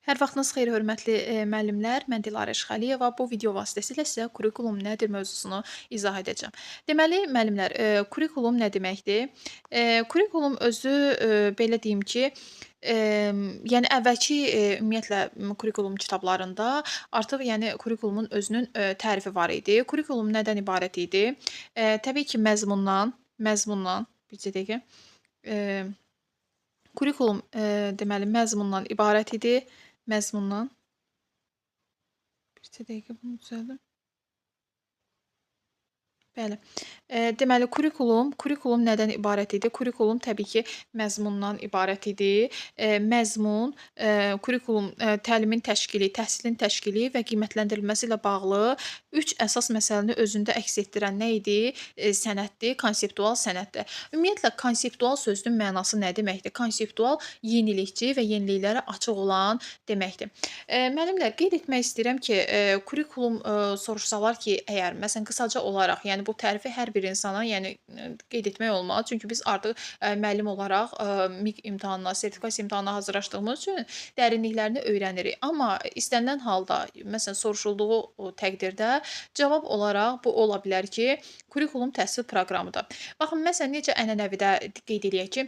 Hər vaxtınız xeyir, hörmətli müəllimlər. Mən Dilarə Şıxəliyeva. Bu video vasitəsilə sizə kurikulum nədir mövzusunu izah edəcəm. Deməli, müəllimlər, kurikulum nə deməkdir? Kurikulum özü, belə deyim ki, yəni əvvəlki, ümumiyyətlə kurikulum kitablarında artıq yəni kurikulumun özünün, tərifi var idi. Kurikulum nədən ibarət idi? Təbii ki, məzmundan, bircə dəqiqə. Eee, Kurikulum, deməli məzmundan ibarət idi. Məzmundan. Bircə dəqiqə bunu düzəldim. Bəli. Deməli kurikulum nədən ibarət idi? Kurikulum təbii ki, məzmundan ibarət idi. Məzmun, kurikulum, təlimin təşkili, təhsilin təşkili və qiymətləndirilməsi ilə bağlı 3 əsas məsələni özündə əks etdirən nə idi? Sənəddir, konseptual sənəddir. Ümumiyyətlə, konseptual sözünün mənası nə deməkdir? Konseptual yenilikçi və yeniliklərə açıq olan deməkdir. Müəllimlər, qeyd etmək istəyirəm ki, kurikulum soruşsalar ki, əgər məsələn qısaca olaraq, yəni bu tərifi hər bir insana, yəni qeyd etmək olmaz. Çünki biz artıq müəllim olaraq MİQ imtahanına, sertifikasiya imtahanına hazırlaşdığımız üçün dərinliklərini öyrənirik. Amma istənilən halda, məsələn soruşulduğu o təqdirdə cavab olaraq bu ola bilər ki, kurikulum təhsil proqramıdır. Baxın, məsələn necə ənənəvidə qeyd eləyək ki,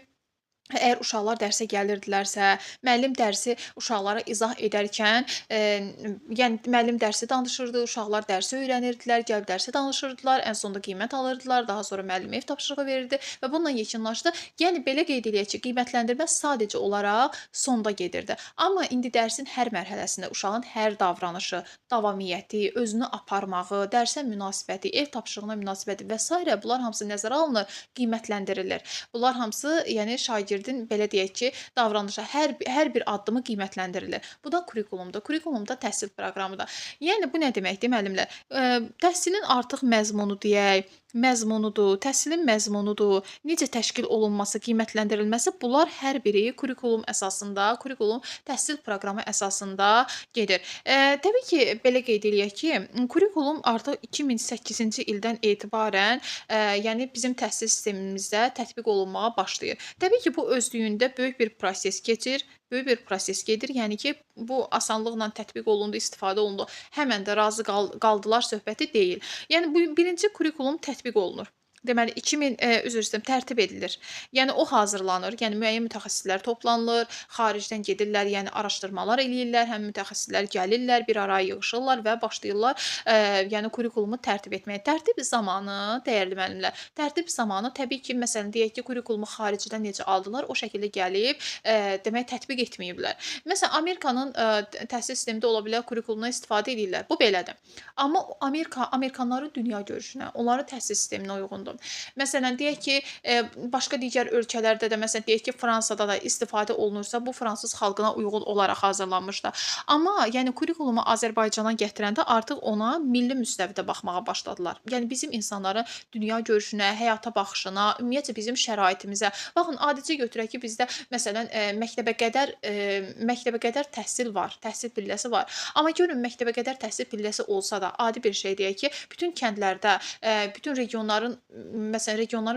əgər uşaqlar dərsə gəlirdilərsə, müəllim dərsi uşaqlara izah edərkən, yəni müəllim dərsi danışırdı, uşaqlar dərsi öyrənirdilər, gəlib dərsi danışırdılar, ən sonda qiymət alırdılar, daha sonra müəllim ev tapşırığı verirdi və bununla yekunlaşdı. Yəni belə qeyd eləyək ki, qiymətləndirmə sadəcə olaraq sonda gedirdi. Amma indi dərsin hər mərhələsində uşağın hər davranışı, davamiyyəti, özünü aparmağı, dərsə münasibəti, ev tapşırığına münasibəti və s. bunlar hamısı nəzərə alınır, qiymətləndirilir. Bunlar hamısı, yəni şagirdin belə deyək ki, davranışı, hər bir addımı qiymətləndirilir. Bu da kurikulumdur. Kurikulum da təhsil proqramıdır. Yəni bu nə deməkdir müəllimlər? Təhsilin artıq məzmunu deyək, məzmunudur, təhsilin məzmunudur, necə təşkil olunması, qiymətləndirilməsi, bunlar hər biri kurikulum əsasında, kurikulum təhsil proqramı əsasında gedir. Təbii ki, belə qeyd eləyək ki, kurikulum artıq 2008-ci ildən etibarən, yəni bizim təhsil sistemimizdə tətbiq olunmağa başlayır. Təbii ki, bu özlüyündə böyük bir proses keçir, böyük bir proses gedir. Yəni ki, bu asanlıqla tətbiq olundu, istifadə olundu, həmən də razı qaldılar söhbəti deyil. Yəni bu birinci kurikulum tətbiq olunur. Deməli, üzr istəyirəm, tərtib edilir. Yəni o hazırlanır, yəni müəyyən mütəxəssislər toplanılır, xaricdən gedirlər, yəni araşdırmalar eləyirlər, həm mütəxəssislər gəlirlər, bir araya yığışırlar və başlayırlar, yəni kurikulumu tərtib etməyə. Tərtib zamanı, dəyərli müəllimlər, tərtib zamanı təbii ki, məsələn deyək ki, kurikulumu xaricdən necə aldılar, o şəkildə gəlib, demək tətbiq etməyiblər. Məsələn, Amerikanın təhsil sistemində ola bilər kurikulumdan istifadə edirlər. Bu belədir. Amma Amerikanların dünya görüşünə, onların təhsil sisteminə uyğundur. Məsələn, deyək ki, başqa digər ölkələrdə də, məsələn, deyək ki, Fransada da istifadə olunursa, bu fransız xalqına uyğun olaraq hazırlanmışdır. Amma yəni kurikulumu Azərbaycana gətirəndə artıq ona milli müstəvidə baxmağa başladılar. Yəni bizim insanların dünya görüşünə, həyata baxışına, ümumiyyətcə bizim şəraitimizə. Baxın, adicə götürək ki, bizdə məsələn məktəbə qədər təhsil var, təhsil pilləsi var. Amma görün məktəbə qədər təhsil pilləsi olsa da, adi bir şey deyək ki, bütün kəndlərdə, bütün regionların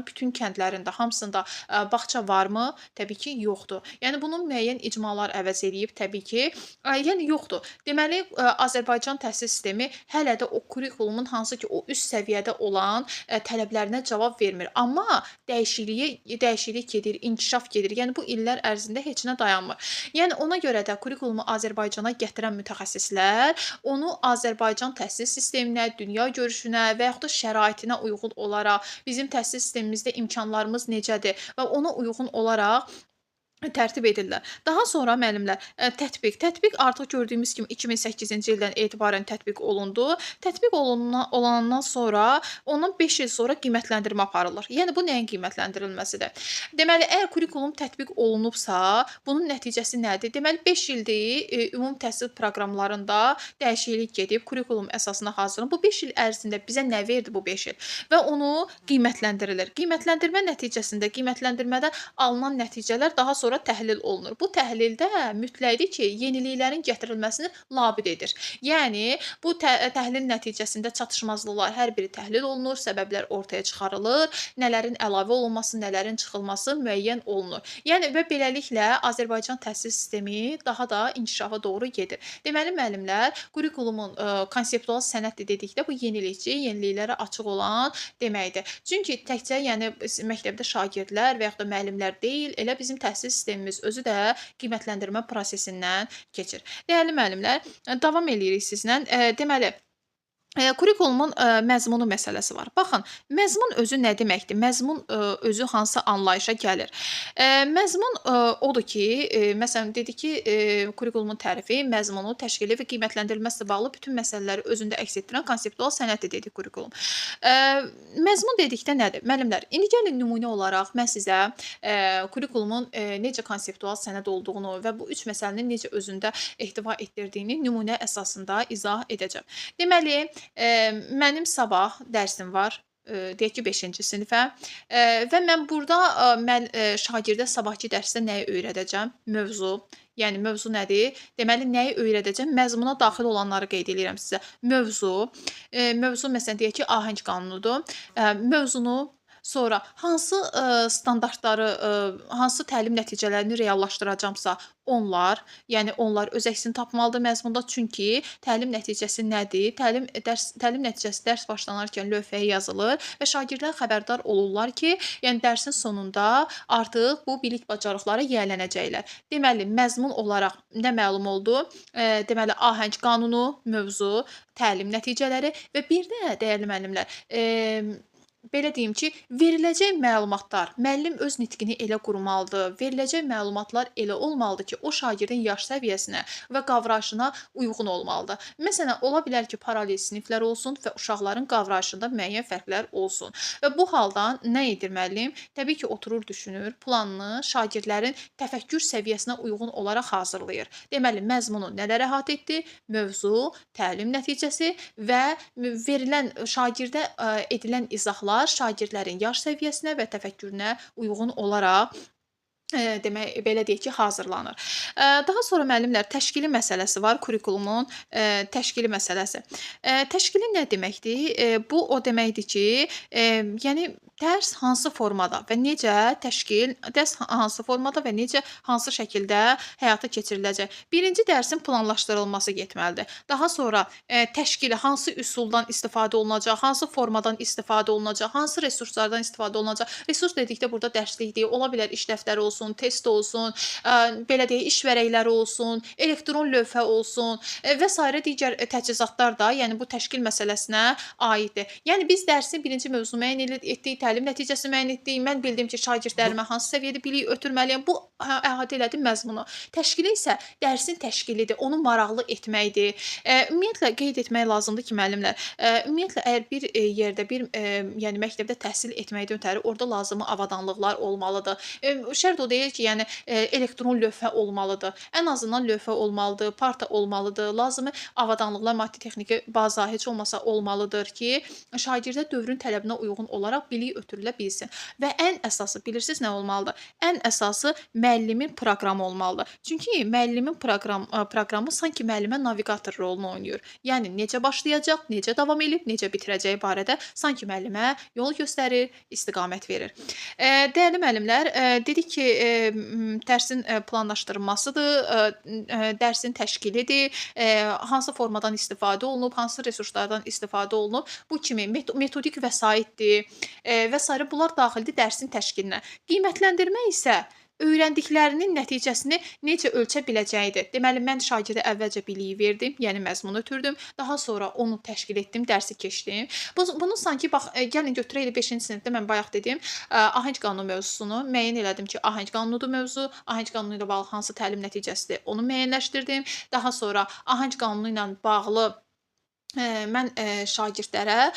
bütün kəndlərində, hamısında bağça varmı? Təbii ki, yoxdur. Yəni bunun müəyyən icmalar əvəz eləyib təbii ki, yəni yoxdur. Deməli, Azərbaycan təhsil sistemi hələ də o kurikulumun hansı ki, o üst səviyyədə olan tələblərinə cavab vermir. Amma dəyişiklik gedir, inkişaf gedir. Yəni bu illər ərzində heç nə dayanmır. Yəni ona görə də kurikulumu Azərbaycana gətirən mütəxəssislər onu Azərbaycan təhsil sisteminə, dünya görüşünə və yaxud da şəraitinə uyğun olaraq bizim təhsil sistemimizdə imkanlarımız necədir və ona uyğun olaraq tərtib edirlər. Daha sonra müəllimlər, tətbiq. Tətbiq artıq gördüyümüz kimi 2008-ci ildən etibarən tətbiq olundu. Tətbiq olandan sonra, ondan 5 il sonra qiymətləndirmə aparılır. Yəni bu nəyin qiymətləndirilməsidir? Deməli, əgər kurikulum tətbiq olunubsa, bunun nəticəsi nədir? Deməli, 5 ildir ümumi təhsil proqramlarında dəyişiklik gedib, kurikulum əsasına hazırlanıb. Bu 5 il ərzində bizə nə verdi bu 5 il? Və onu qiymətləndirilir. Qiymətləndirmə nəticəsində, qiymətləndirmədən alınan nəticələr daha sonra sonra təhlil olunur. Bu təhlildə mütləqdir ki, yeniliklərin gətirilməsini labüd edir. Yəni bu təhlil nəticəsində çatışmazlıqlar hər biri təhlil olunur, səbəblər ortaya çıxarılır, nələrin əlavə olunması, nələrin çıxılması müəyyən olunur. Yəni və beləliklə Azərbaycan təhsil sistemi daha da inkişafa doğru gedir. Deməli müəllimlər, kurikulumun konseptual sənəd dedikdə bu yenilikçi, yeniliklərə açıq olan deməkdir. Çünki təkcə yəni məktəbdə şagirdlər və yaxud da müəllimlər deyil, elə bizim təhsil sistemimiz özü də qiymətləndirmə prosesindən keçir. Dəyərli müəllimlər, davam eləyirik sizlə. Deməli, kurikulumun məzmunu məsələsi var. Baxın, məzmun özü nə deməkdir? Məzmun özü hansı anlayışa gəlir? Məzmun odur ki, məsələn dedik ki, kurikulumun tərifi, məzmunu, təşkili və qiymətləndirilməsi ilə bağlı bütün məsələləri özündə əks etdirən konseptual sənəddir dedik kurikulum. Məzmun dedikdə nədir? Müəllimlər, indi gəlin nümunə olaraq mən sizə kurikulumun necə konseptual sənəd olduğunu və bu üç məsələnin necə özündə ehtiva etdirdiyini nümunə əsasında izah edəcəm. Deməli, mənim sabah dərsim var, deyək ki, 5-ci sinifə və mən burada şagirdə sabahki dərsdə nəyi öyrədəcəm? Mövzu. Yəni mövzu nədir? Deməli, nəyi öyrədəcəm? Məzmuna daxil olanları qeyd edirəm sizə. Mövzu məsələn deyək ki, ahəng qanunudur. Mövzunu sonra hansı standartları, hansı təlim nəticələrini reallaşdıracamsa onlar, yəni onlar öz əksini tapmalıdır məzmunda. Çünki təlim nəticəsi nədir? Təlim nəticəsi dərs başlanarkən lövhəyə yazılır və şagirdlər xəbərdar olurlar ki, yəni dərsin sonunda artıq bu bilik bacarıqları yiyələnəcəklər. Deməli, məzmun olaraq nə məlum oldu? Deməli, ahəng qanunu, mövzu, təlim nəticələri və bir də dəyərli müəllimlər, belə deyim ki, veriləcək məlumatlar, müəllim öz nitqini elə qurmalıdır, veriləcək məlumatlar elə olmalıdır ki, o şagirdin yaş səviyyəsinə və qavrayışına uyğun olmalıdır. Məsələn, ola bilər ki, paralel siniflər olsun və uşaqların qavrayışında müəyyən fərqlər olsun. Və bu halda nə edir müəllim? Təbii ki, oturur, düşünür, planını şagirdlərin təfəkkür səviyyəsinə uyğun olaraq hazırlayır. Deməli, məzmunu nələr əhatə etdi? Mövzu, təlim nəticəsi və verilən şagirdə edilən izahlar şagirdlərin yaş səviyyəsinə və təfəkkürünə uyğun olaraq demək, belə deyək ki, hazırlanır. Daha sonra müəllimlər, təşkili məsələsi var, kurikulumun təşkili məsələsi. Təşkili nə deməkdir? Bu o deməkdir ki, yəni dərs hansı formada və necə dərs hansı formada və necə, hansı şəkildə həyata keçiriləcək. Birinci dərsin planlaşdırılması getməlidir. Daha sonra təşkili hansı üsuldan istifadə olunacaq, hansı formadan istifadə olunacaq, hansı resurslardan istifadə olunacaq. Resurs dedikdə burada dərslikdir, ola bilər iş dəftəri olsun, test olsun, belə deyək, iş vərəqləri olsun, elektron lövhə olsun və s. digər təchizatlar da, yəni bu təşkil məsələsinə aiddir. Yəni biz dərsin birinci mövzunu müəyyən etdik, təlim nəticəsi müəyyən etdik. Mən bildim ki, şagirdlərimə hansı səviyyədə bilik ötürməliyəm. Bu əhatə elədi məzmunu. Təşkili isə dərsin təşkilidir, onu maraqlı etməkdir. Ümumiyyətlə qeyd etmək lazımdır ki, müəllimlər, ümumiyyətlə əgər bir yerdə, yəni məktəbdə təhsil etməkdən ötəri orada lazımi avadanlıqlar olmalıdır. Şərt o deyil ki, yəni elektron lövhə olmalıdır. Ən azından lövhə olmalıdır, parta olmalıdır. Lazımi avadanlıqlar, maddi texniki baza heç olmasa olmalıdır ki, şagirdə dövrün tələbinə uyğun olaraq bilik ötürülə bilsin. Və ən əsası bilirsiniz nə olmalıdır? Ən əsası müəllimin proqramı olmalıdır. Çünki müəllimin proqramı sanki müəllimə navigator rolunu oynayır. Yəni necə başlayacaq, necə davam edib, necə bitirəcəyi barədə sanki müəllimə yol göstərir, istiqamət verir. Dəyərli müəllimlər, dedik ki, dərsin planlaşdırılmasıdır, dərsin təşkilidir, hansı formadan istifadə olunub, hansı resurslardan istifadə olunub, bu kimi metodik vəsaitdir və s. bunlar daxildir dərsin təşkilinə. Qiymətləndirmə isə öyrəndiklərinin nəticəsini necə ölçə biləcəyidir. Deməli, mən şagirdə əvvəlcə biliyi verdim, yəni məzmunu ötürdüm, daha sonra onu təşkil etdim, dərsi keçdim. Bunu sanki, bax, gəlin götürək 5-ci sinifdə mən bayaq dedim, ahəng qanunu mövzusunu müəyyən elədim ki, ahəng qanunudur mövzu, ahəng qanunu ilə bağlı hansı təlim nəticəsidir, onu müəyyənləşdirdim. Daha sonra ahəng qanunu ilə bağlı Mən, şagirdlərə,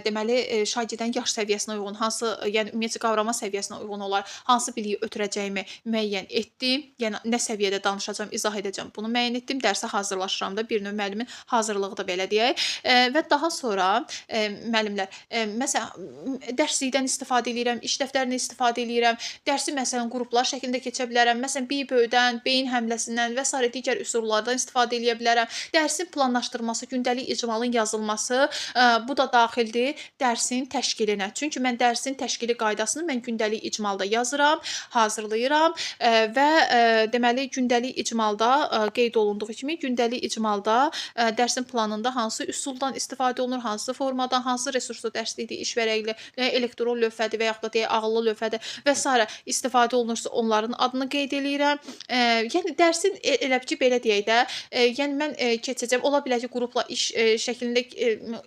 deməli, şagirdlərin yaş səviyyəsinə uyğun hansı, yəni ümumiyyətcə qavrama səviyyəsinə uyğun olaraq hansı biliyi ötürəcəyimi müəyyən etdim. Yəni nə səviyyədə danışacağam, izah edəcəm, bunu müəyyən etdim. Dərsə hazırlaşıram da, bir növ müəllimin hazırlığı da belə deyək. Və daha sonra, müəllimlər, məsələn, dərslikdən istifadə eləyirəm, iş dəftərindən istifadə eləyirəm, dərsi məsələn qruplar şəklində keçə bilərəm, məsələn Bİ-böldən, beyin həmləsindən və sairə digər üsullardan istifadə eləyə bilərəm. Dərsin planlaşdırması, gündəlik icmalın yazılması, bu da daxildir dərsin təşkilinə. Çünki mən dərsin təşkili qaydasını mən gündəlik icmalda yazıram, hazırlayıram və deməli gündəlik icmalda qeyd olunduğu kimi gündəlik icmalda dərsin planında hansı üsuldan istifadə olunur, hansı formadan, hansı resurslu dərslikdir, iş vərəqli, elektron lövhədir və yaxud da deyək ağıllı lövhədir və s. istifadə olunursa onların adını qeyd eləyirəm. Yəni dərsin elə ki belə deyək də, yəni mən keçəcəm. Ola bilər ki, qrupla iş şəklində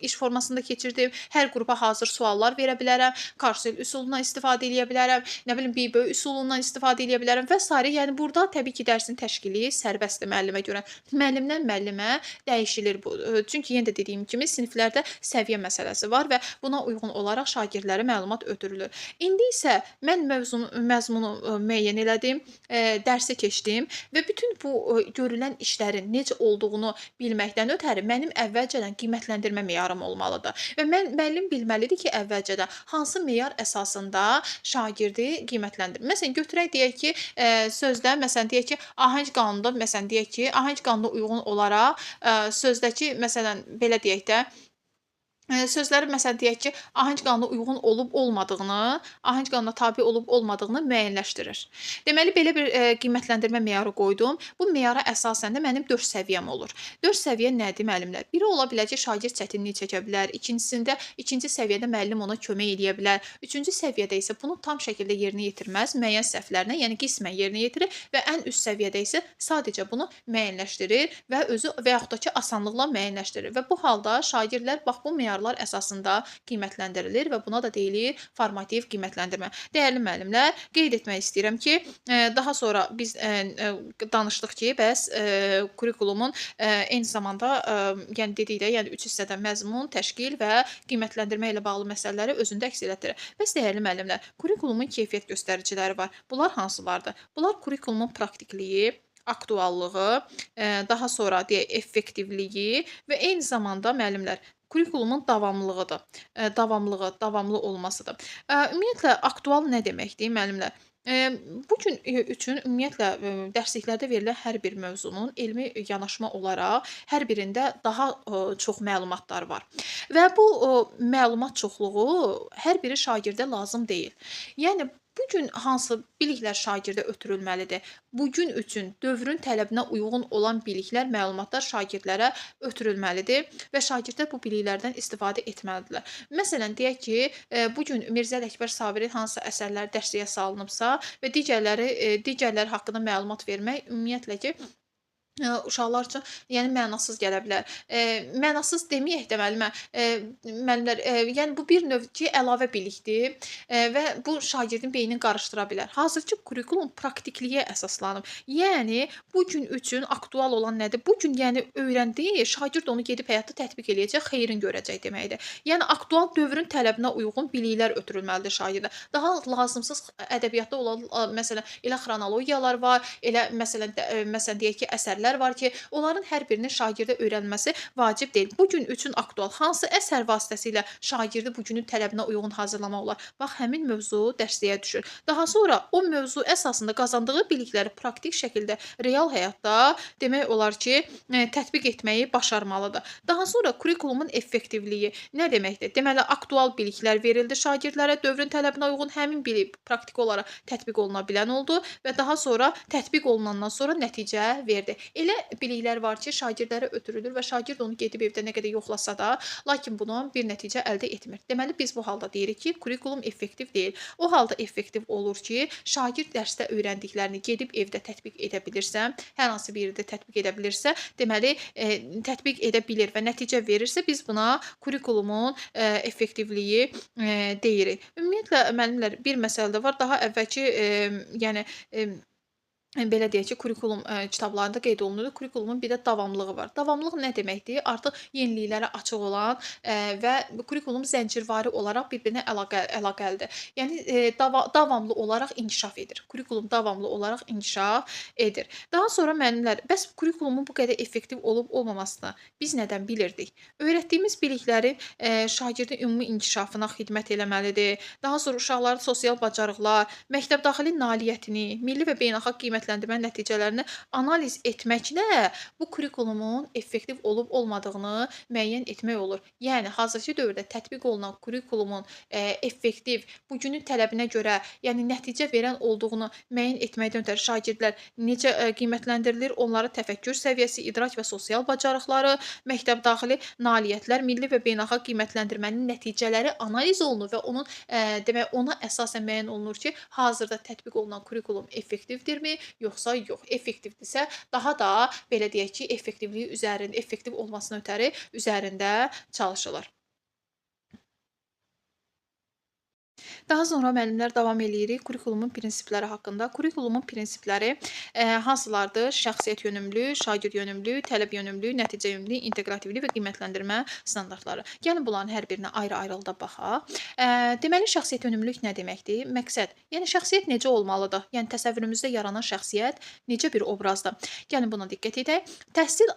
iş formasında keçirdim. Hər qrupa hazır suallar verə bilərəm. Karsel üsulundan istifadə eləyə bilərəm. Nə bilim Bİ-böl üsulundan istifadə eləyə bilərəm və s. Yəni burada təbii ki, dərsin təşkili sərbəstdir müəllimə görə. Müəllimdən müəllimə dəyişilir bu. Çünki yenə də dediyim kimi siniflərdə səviyyə məsələsi var və buna uyğun olaraq şagirdlərə məlumat ötürülür. İndi isə mən məzmunu müəyyən elədim, dərsə keçdim və bütün bu görülən işlərin necə olduğunu bilməkdən ötəri mənim əvvəlcədən qiymətləndirmə meyarım olmalıdır. Və müəllim bilməlidir ki, əvvəlcədən hansı meyar əsasında şagirdi qiymətləndirir. Məsələn, götürək deyək ki, sözdə məsələn deyək ki, ahəng qanununda məsələn deyək ki, ahəng qanununa uyğun olaraq sözdəki məsələn belə deyək də sözləri məsələn deyək ki, ahəng qanuna uyğun olub-olmadığını, ahəng qanuna tabe olub-olmadığını müəyyənləşdirir. Deməli, belə bir qiymətləndirmə meyarı qoydum. Bu meyara əsasən də mənim 4 səviyyəm olur. 4 səviyyə nədir müəllimlər? Biri ola bilər ki, şagird çətinlik çəkə bilər. İkinci səviyyədə müəllim ona kömək eləyə bilər. Üçüncü səviyyədə isə bunu tam şəkildə yerinə yetirməz, müəyyən səhvlərlə, yəni qismən yerinə yetirir və ən üst səviyyədə isə sadəcə bunu müəyyənləşdirir və özü və yaxud da ki, asanlıqla müəyyənləşdirir. Və bu halda şagirdlər bax bu meyarlar əsasında qiymətləndirilir və buna da deyilir formativ qiymətləndirmə. Dəyərli müəllimlər, qeyd etmək istəyirəm ki, daha sonra biz danışdıq ki, bəs kurikulumun eyni zamanda yəni dedik də, yəni 3 hissədən məzmun, təşkil və qiymətləndirmə ilə bağlı məsələləri özündə əks etdirir. Bəs dəyərli müəllimlər, kurikulumun keyfiyyət göstəriciləri var. Bunlar hansılardır? Bunlar kurikulumun praktikliyi, aktuallığı, daha sonra deyək effektivliyi və eyni zamanda müəllimlər kurikulumun davamlılığıdır. Davamlı olmasıdır. Ümumiyyətlə aktual nə deməkdir müəllimlər? Bu gün üçün ümumiyyətlə dərsliklərdə verilən hər bir mövzunun elmi yanaşma olaraq hər birində daha çox məlumatlar var. Və bu məlumat çoxluğu hər biri şagirdə lazım deyil. Yəni bu gün hansı biliklər şagirdə ötürülməlidir? Bu gün üçün dövrün tələbinə uyğun olan biliklər, məlumatlar şagirdlərə ötürülməlidir və şagirdlər bu biliklərdən istifadə etməlidirlər. Məsələn, deyək ki, bu gün Mirzə Ələkbər Sabirin hansı əsərləri dərsliyə salınıbsa və digərləri haqqında məlumat vermək ümumiyyətlə ki, uşaqlar üçün yəni mənasız gələ bilər. Mənasız deməyək də müəllimlər, yəni bu bir növ ki, əlavə bilikdir və bu şagirdin beynini qarışdıra bilər. Hazırki kurikulum praktikliyə əsaslanıb. Yəni bu gün üçün aktual olan nədir? Bu gün yəni öyrəndiyi, şagird onu gedib həyatda tətbiq eləyəcək, xeyrin görəcək deməkdir. Yəni aktual dövrün tələbinə uyğun biliklər ötürülməlidir şagirdə. Daha lazımsız ədəbiyyatda olan məsələn elə xronologiyalar var, elə məsələn deyək ki, əsərlər var ki, onların hər birinin şagirdə öyrənilməsi vacib deyil. Bu gün üçün aktual hansı əsər vasitəsilə şagirdi bu günün tələbinə uyğun hazırlamaq olar? Bax, həmin mövzu dərsliyə düşür. Daha sonra o mövzu əsasında qazandığı bilikləri praktik şəkildə real həyatda demək olar ki, tətbiq etməyi başarmalıdır. Daha sonra kurikulumun effektivliyi nə deməkdir? Deməli, aktual biliklər verildi şagirdlərə, dövrün tələbinə uyğun həmin bilik praktiki olaraq tətbiq oluna bilən oldu və daha sonra tətbiq olunandan sonra nəticə verdi. Elə biliklər var ki, şagirdlərə ötürülür və şagird onu gedib evdə nə qədər yoxlasa da, lakin bunun bir nəticə əldə etmir. Deməli, biz bu halda deyirik ki, kurikulum effektiv deyil. O halda effektiv olur ki, şagird dərsdə öyrəndiklərini gedib evdə tətbiq edə bilirsə, hər hansı bir yerdə tətbiq edə bilirsə, deməli, tətbiq edə bilir və nəticə verirsə, biz buna kurikulumun effektivliyi deyirik. Ümumiyyətlə, müəllimlər, bir məsələ də var. Daha əvvəlki, yəni, Belə deyək ki, kurikulum kitablarında qeyd olunur. Kurikulumun bir də davamlılığı var. Davamlılıq nə deməkdir? Artıq yeniliklərə açıq olan və bu kurikulum zəncirvari olaraq bir-birinə əlaqəlidir. Yəni davamlı olaraq inkişaf edir. Kurikulum davamlı olaraq inkişaf edir. Daha sonra müəllimlər, bəs kurikulumun bu qədər effektiv olub-olmamasını biz nədən bilirdik? Öyrətdiyimiz bilikləri şagirdin ümumi inkişafına xidmət eləməlidir. Daha sonra uşaqların sosial bacarıqlar, məktəbdaxili nailiyyətini, milli və beynəlxalq qiymətləndirmə nəticələrini analiz etməklə bu kurikulumun effektiv olub-olmadığını müəyyən etmək olur. Yəni hazırki dövrdə tətbiq olunan kurikulumun effektiv, bugünün tələbinə görə, yəni nəticə verən olduğunu müəyyən etməkdən ötəri şagirdlər necə qiymətləndirilir? Onların təfəkkür səviyyəsi, idrak və sosial bacarıqları, məktəbdaxili nailiyyətlər, milli və beynəlxalq qiymətləndirmənin nəticələri analiz olunur və onun demək ona əsasən müəyyən olunur ki, hazırda tətbiq olunan kurikulum effektivdirmi, yoxsa yox. Effektivdirsə, daha da belə deyək ki, effektivliyi üzərində, effektiv olmasına ötəri üzərində çalışılır. Daha sonra müəllimlər davam eləyirik kurikulumun prinsipləri haqqında. Kurikulumun prinsipləri hansılardır? Şəxsiyyət yönümlü, şagird yönümlü, tələb yönümlü, nəticə yönümlü, inteqrativli və qiymətləndirmə standartları. Gəlin bunların hər birinə ayrı-ayrılıqda baxaq. Deməli, şəxsiyyət yönümlülük nə deməkdir? Məqsəd. Yəni şəxsiyyət necə olmalıdır? Yəni təsəvvürümüzdə yaranan şəxsiyyət necə bir obrazdır? Gəlin buna diqqət edək. Təhsil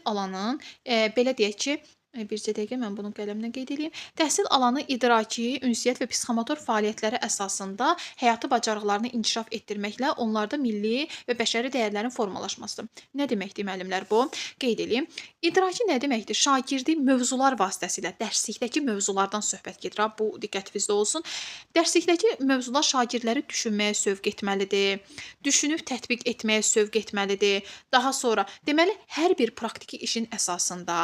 alanın belə deyək ki, bircə dəqiqə mən bunu qələmlə qeyd edeyim. Təhsil alanı idraki, ünsiyyət və psixomotor fəaliyyətləri əsasında həyatı bacarıqlarını inkişaf etdirməklə onlarda milli və bəşəri dəyərlərin formalaşmasıdır. Nə deməkdir müəllimlər bu? Qeyd edeyim. İdraki nə deməkdir? Şagirdi mövzular vasitəsilə dərslikdəki mövzulardan söhbət gedir. Bu diqqətinizdə olsun. Dərslikdəki mövzular şagirdləri düşünməyə sövq etməlidir. Düşünüb tətbiq etməyə sövq etməlidir. Daha sonra deməli hər bir praktiki işin əsasında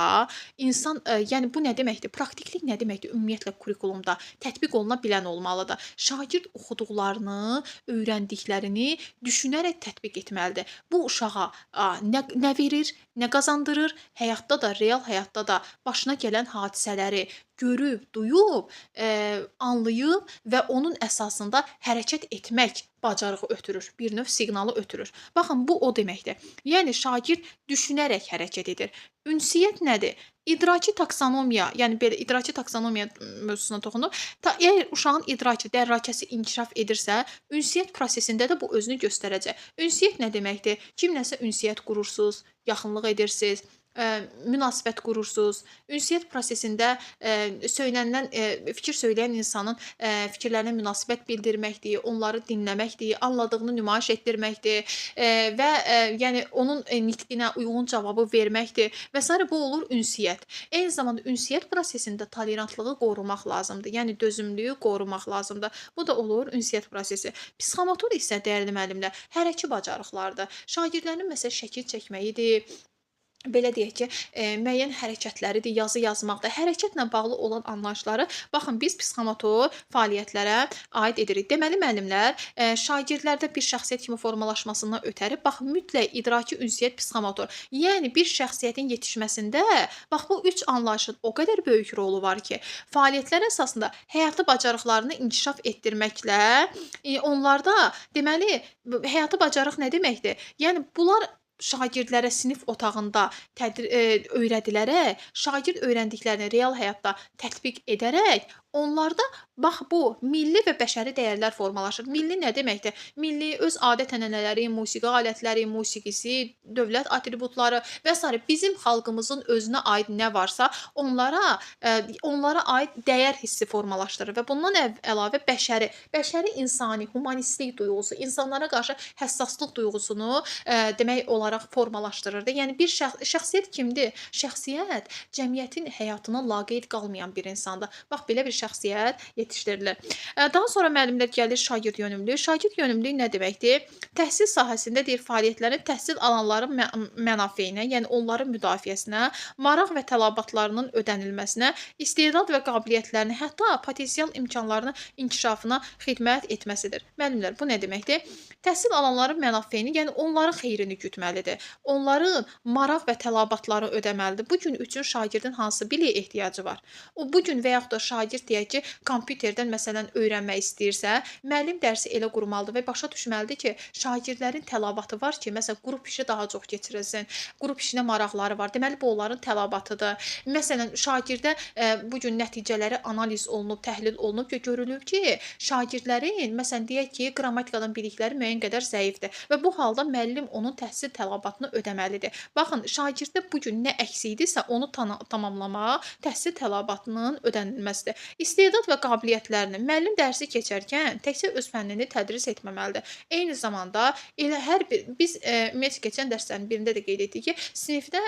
insan yəni bu nə deməkdir? Praktiklik nə deməkdir? Ümumiyyətlə kurikulumda tətbiq oluna bilən olmalıdır. Şagird oxuduqlarını, öyrəndiklərini düşünərək tətbiq etməlidir. Bu uşağa nə verir, nə qazandırır? Həyatda da, real həyatda da başına gələn hadisələri görüb, duyub, anlayıb və onun əsasında hərəkət etmək bacarığı ötürür. Bir növ siqnalı ötürür. Baxın, bu o deməkdir. Yəni şagird düşünərək hərəkət edir. Ünsiyyət nədir? İdraki taksonomiya, yəni belə idraki taksonomiya mövzusuna toxunur. Əgər uşağın idraki, dərrakəsi inkişaf edirsə, ünsiyyət prosesində də bu özünü göstərəcək. Ünsiyyət nə deməkdir? Kimləsə ünsiyyət qurursunuz, yaxınlıq edirsiniz, münasibət qurursunuz. Ünsiyyət prosesində söylənilən, fikir söyləyən insanın fikirlərinə münasibət bildirməkdir, onları dinləməkdir, anladığını nümayiş etdirməkdir və yəni onun nitqinə uyğun cavabı verməkdir və s. Bu olur ünsiyyət. Eyni zamanda ünsiyyət prosesində tolerantlığı qorumaq lazımdır. Yəni dözümlüyü qorumaq lazımdır. Bu da olur ünsiyyət prosesi. Psixomotor isə dəyərli müəllimlər, hərəki bacarıqlardır. Şagirdlərin məsələn şəkil çəkməyidir, belə deyək ki, müəyyən hərəkətləridir, yazı yazmaqdır. Hərəkətlə bağlı olan anlayışları baxın biz psixomotor fəaliyyətlərə aid edirik. Deməli müəllimlər, şagirdlərdə bir şəxsiyyət kimi formalaşmasından ötəri bax mütləq idraki, ünsiyyət, psixomotor. Yəni bir şəxsiyyətin yetişməsində bax bu üç anlayışın o qədər böyük rolu var ki, fəaliyyətlər əsasında həyatı bacarıqlarını inkişaf etdirməklə onlarda deməli həyatı bacarıq nə deməkdir? Yəni bunlar şagirdlərə sinif otağında öyrədilərək, şagird öyrəndiklərini real həyatda tətbiq edərək onlarda bax bu milli və bəşəri dəyərlər formalaşır. Milli nə deməkdir? Milli öz adət-ənənələri, musiqi alətləri, musiqisi, dövlət atributları və s. bizim xalqımızın özünə aid nə varsa onlara aid dəyər hissi formalaşdırır və bundan əlavə bəşəri insani, humanistlik duyğusu, insanlara qarşı həssaslıq duyğusunu demək olaraq formalaşdırır. Yəni bir şəxsiyyət kimdir? Şəxsiyyət cəmiyyətin həyatına laqeyd qalmayan bir insandır. Bax belə bir şəxsiyyət yetişdirilir. Daha sonra müəllimlər gəlir şagird yönümlülük. Şagird yönümlülük nə deməkdir? Təhsil sahəsində deyir fəaliyyətlərin təhsil alanların mənafeyinə, yəni onların müdafiəsinə, maraq və tələbatlarının ödənilməsinə, istedad və qabiliyyətlərini, hətta potensial imkanlarının inkişafına xidmət etməsidir. Müəllimlər, bu nə deməkdir? Təhsil alanların mənafeyini, yəni onların xeyrini gütməlidir. Onların maraq və tələbatları ödəməlidir. Bu gün üçün şagirdin hansı biliyə ehtiyacı var? O bu gün və yaxud da şagird deyək ki, kompüterdən məsələn öyrənmək istəyirsə, müəllim dərsi elə qurmalıdır və başa düşməlidir ki, şagirdlərin tələbatı var ki, məsələn, qrup işi daha çox keçirilsin, qrup işinə maraqları var. Deməli, bu onların tələbatıdır. Məsələn, şagirdə bu gün nəticələri analiz olunub, təhlil olunub ki, görülüb ki, şagirdlərin, məsələn, deyək ki, qrammatikadan bilikləri müəyyən qədər zəifdir və bu halda müəllim onun təhsil tələbatını ödəməlidir. Baxın, şagirddə bu gün nə əksik idisə, onu tamamlamaq təhsil tələbatının ödənilməsidir. İstedad və qabiliyyətlərini müəllim dərsi keçərkən təkcə öz fənnini tədris etməməlidir. Eyni zamanda elə hər bir biz ümumiyyətlə keçən dərslərin birində də qeyd etdik ki, sinifdə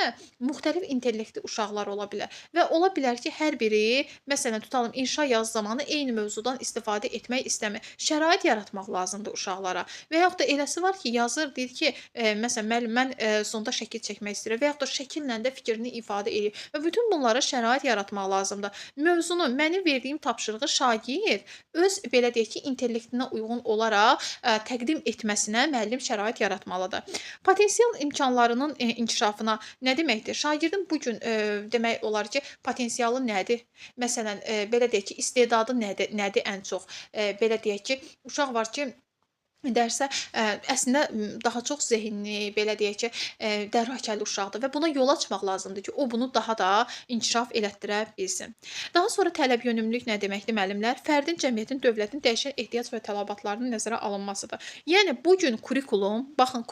müxtəlif intellektli uşaqlar ola bilər və ola bilər ki, hər biri məsələn tutalım inşa yaz zamanı eyni mövzudan istifadə etmək istəmir. Şərait yaratmaq lazımdır uşaqlara. Və yaxud da eləsi var ki, yazır, deyir ki, məsələn müəllim mən sonda şəkil çəkmək istəyirəm və yaxud da şəkillə də fikrini ifadə edir və bütün bunlara şərait yaratmaq lazımdır. Mövzunu mənim verdiyim tapşırığı şagird öz belə deyək ki, intellektinə uyğun olaraq təqdim etməsinə müəllim şərait yaratmalıdır. Potensial imkanlarının inkişafına nə deməkdir? Şagirdin bu gün demək olar ki, potensialı nədir? Məsələn, belə deyək ki, istedadı nədir ən çox? Belə deyək ki, uşaq var ki, dərsə əslində daha çox zehinli, belə deyək ki, dərrakəli uşaqdır və buna yol açmaq lazımdır ki, o bunu daha da inkişaf elətdirə bilsin. Daha sonra tələb yönümlülük nə deməkdir müəllimlər? Fərdin, cəmiyyətin, dövlətin dəyişən ehtiyac və tələbatlarının nəzərə alınmasıdır. Yəni bu gün kurikulum, baxın,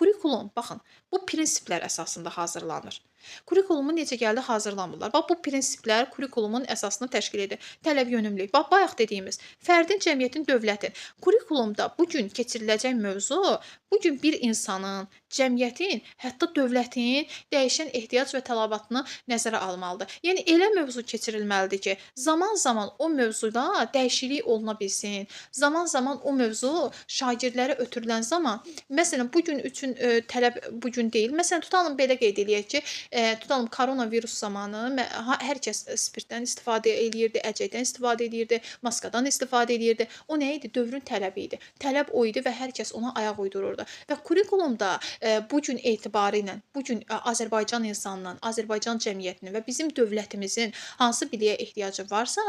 bu prinsiplər əsasında hazırlanır. Kurikulumu necə gəldi hazırlanmırlar. Bax, bu prinsiplər kurikulumun əsasını təşkil edir. Tələb yönümlülük. Bax, bayaq dediyimiz fərdin, cəmiyyətin, dövlətin. Kurikulumda bu gün keçiriləcək mövzu bu gün bir insanın, cəmiyyətin, hətta dövlətin dəyişən ehtiyac və tələbatını nəzərə almalıdır. Yəni elə mövzu keçirilməlidir ki, zaman-zaman o mövzuda dəyişiklik oluna bilsin. Zaman-zaman o mövzu şagirdlərə ötürülən zaman, məsələn, bu gün üçün tələb bu gün deyil. Məsələn, tutalım belə qeyd eləyək ki, tutalım koronavirus zamanı hər kəs spirtdən istifadə eləyirdi, əcəkdən istifadə eləyirdi, maskadan istifadə eləyirdi. O nə idi? Dövrün tələbi idi. Tələb o idi və hər kəs ona ayaq uydururdu. Və kurikulumda bu gün etibarı ilə, bu gün Azərbaycan insanının, Azərbaycan cəmiyyətinin və bizim dövlətimizin hansı biliyə ehtiyacı varsa,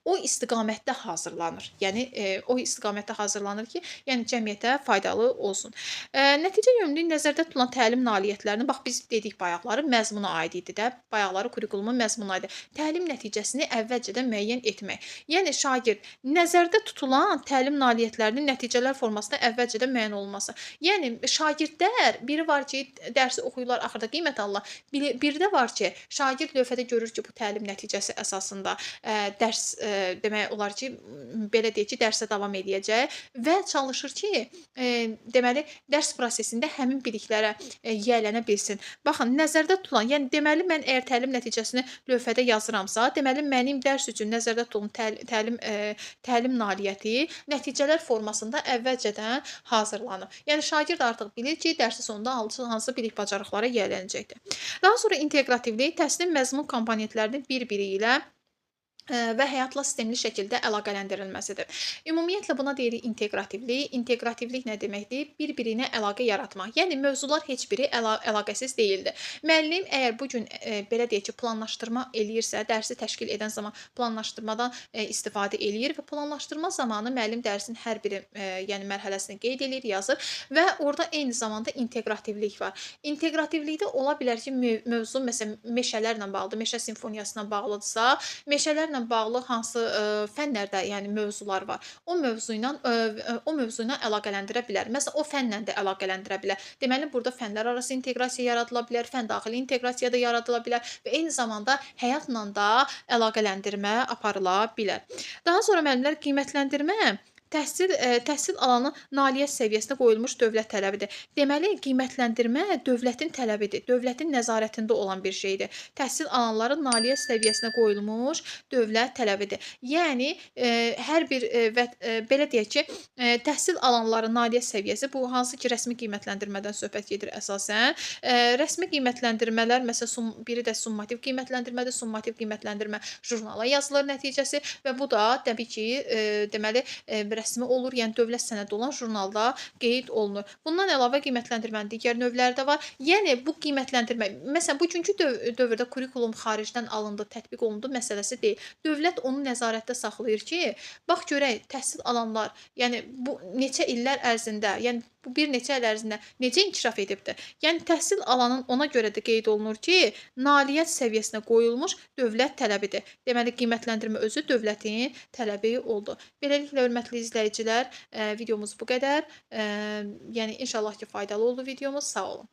o istiqamətdə hazırlanır. Yəni o istiqamətdə hazırlanır ki, yəni cəmiyyətə faydalı olsun. Nəticə yönümlülük nəzərdə tutulan təlim nailiyyətlərini, bax biz dedik bayaqları, məzmuna aid idi də, bayaqları kurikulumun məzmuna aid. Təlim nəticəsini əvvəlcədən müəyyən etmək. Yəni şagird nəzərdə tutulan təlim nailiyyətlərinin nəticələr formasında əvvəlcədən müəyyən olunması. Yəni şagirdlər biri var ki, dərsi oxuyurlar, axırda qiymət alırlar. Biri də var ki, şagird lövhədə görür ki, bu təlim nəticəsi əsasında dərs demək olar ki, belə deyək ki, dərsə davam edəcək və çalışır ki, deməli dərs prosesində həmin biliklərə yiyələnə bilsin. Baxın, nəzərdə tutulan, yəni deməli mən əgər təlim nəticəsini lövhədə yazıramsa, deməli mənim dərs üçün nəzərdə tutulan təlim nailiyyəti nəticələr formasında əvvəlcədən hazırlanıb. Yəni şagird artıq bilir ki, dərsi sonunda hansı bilik bacarıqlara yiyələnəcəkdir. Daha sonra inteqrativlik təhsilin məzmun komponentlərinin bir-biri ilə və həyatla sistemli şəkildə əlaqələndirilməsidir. Ümumiyyətlə buna deyirik inteqrativlik. İnteqrativlik nə deməkdir? Bir-birinə əlaqə yaratmaq. Yəni mövzular heç biri əlaqəsiz deyildir. Müəllim əgər bu gün belə deyək ki, planlaşdırma eləyirsə, dərsi təşkil edən zaman planlaşdırmadan istifadə eləyir və planlaşdırma zamanı müəllim dərsin hər bir yəni mərhələsini qeyd edir, yazır və orada eyni zamanda inteqrativlik var. İnteqrativlikdə ola bilər ki, mövzu məsələn meşələrlə bağlıdır, meşə simfoniyasına bağlıdırsa, meşələrlə bağlı hansı fənlərdə, yəni mövzular var. O mövzu ilə əlaqələndirə bilər. Məsələn, o fənlə də əlaqələndirə bilər. Deməli, burada fənlər arası inteqrasiya yaradıla bilər, fən daxili inteqrasiya da yaradıla bilər və eyni zamanda həyatla da əlaqələndirmə aparıla bilər. Daha sonra müəllimlər qiymətləndirmə təhsil alanı nailiyyət səviyyəsinə qoyulmuş dövlət tələbidir. Deməli, qiymətləndirmə dövlətin tələbidir, dövlətin nəzarətində olan bir şeydir. Təhsil alanların nailiyyət səviyyəsinə qoyulmuş dövlət tələbidir. Yəni, hər bir, belə deyək ki, təhsil alanların nailiyyət səviyyəsi, bu hansı ki, rəsmi qiymətləndirmədən söhbət gedir əsasən. Rəsmi qiymətləndirmələr, məsələn, biri də summativ qiymətləndirmədir, summativ qiymətləndirmə jurnala yazılır nəticəsi və bu da, təbii ki, deməli, rəsmi olur, yəni dövlət sənədi olan jurnalda qeyd olunur. Bundan əlavə qiymətləndirmənin digər növləri də var. Yəni bu qiymətləndirmə, məsələn, bugünkü dövrdə kurikulum xaricdən alındı, tətbiq olundu məsələsi deyil. Dövlət onu nəzarətdə saxlayır ki, bax görək təhsil alanlar, yəni bu neçə illər ərzində, yəni bu bir neçə il ərzində necə inkişaf edibdir? Yəni təhsil alanın ona görə də qeyd olunur ki, nailiyyət səviyyəsinə qoyulmuş dövlət tələbidir. Deməli qiymətləndirmə özü dövlətin tələbi oldu. Beləliklə hörmətli izləyicilər, videomuz bu qədər. Yəni inşallah ki, faydalı oldu videomuz. Sağ olun.